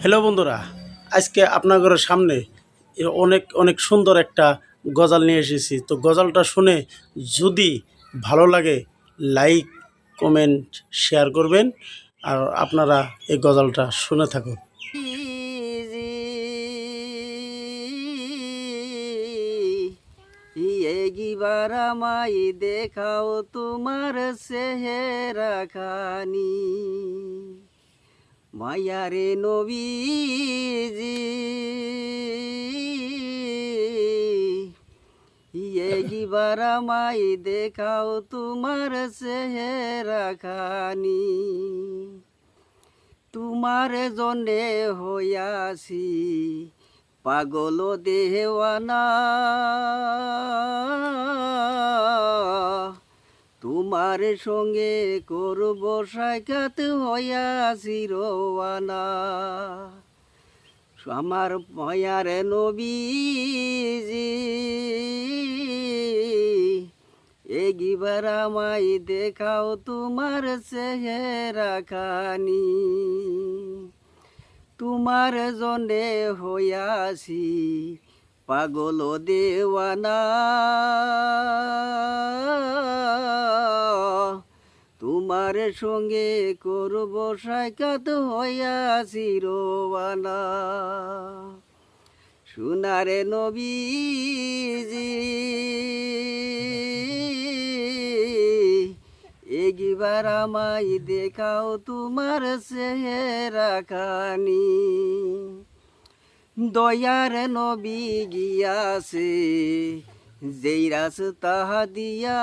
Hello বন্ধুরা, আজকে আপনাদের সামনে অনেক অনেক সুন্দর একটা গজাল নিয়ে এসেছি। তো গজালটা শুনে যদি ভালো লাগে লাইক কমেন্ট শেয়ার করবেন। আর আপনারা এই গজালটা শুনে থাকুন। এগিবার আমায় দেখাও তোমার চেহারা খানি, মায়ারে নবীজি এগিবার আমায় দেখাও তোমার চেহারা খানি, তোমার জন্যে হইয়াছি পাগল দেওয়ানা, তোমার সঙ্গে করব সাক্ষাৎ হইয়াছি রওয়ানা। আমার মায়ার নবীজি এগিবার আমায় দেখাও তোমার চেহারা খানি, তোমার জন্যে হইয়াছি পাগল দেওয়ানা, তোমার সঙ্গে করব সাক্ষাৎ হইয়াছি রওয়ানা। সোনারে নবীজি এগিবার আমায় দেখাও তোমার চেহারা খানি, দয়ার নবী গিয়াছে যেই রাস্তা দিয়া,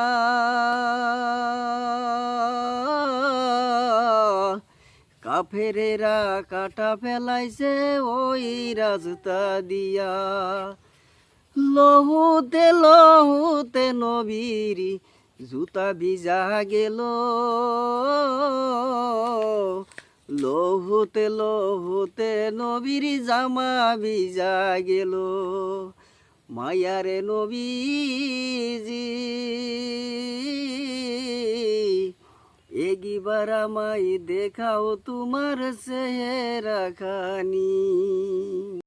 কাফেরেরা কাটা ফেলাইছে ওই রাস্তা দিয়া, লহুতে লহুতে নবীর জুতা ভিজা গেল, লহুতে লহুতে নবীর জামা ভিজা গেল, মায়ারে নবীজি এগিবার আমায় দেখাও তোমার চেহারা খানি।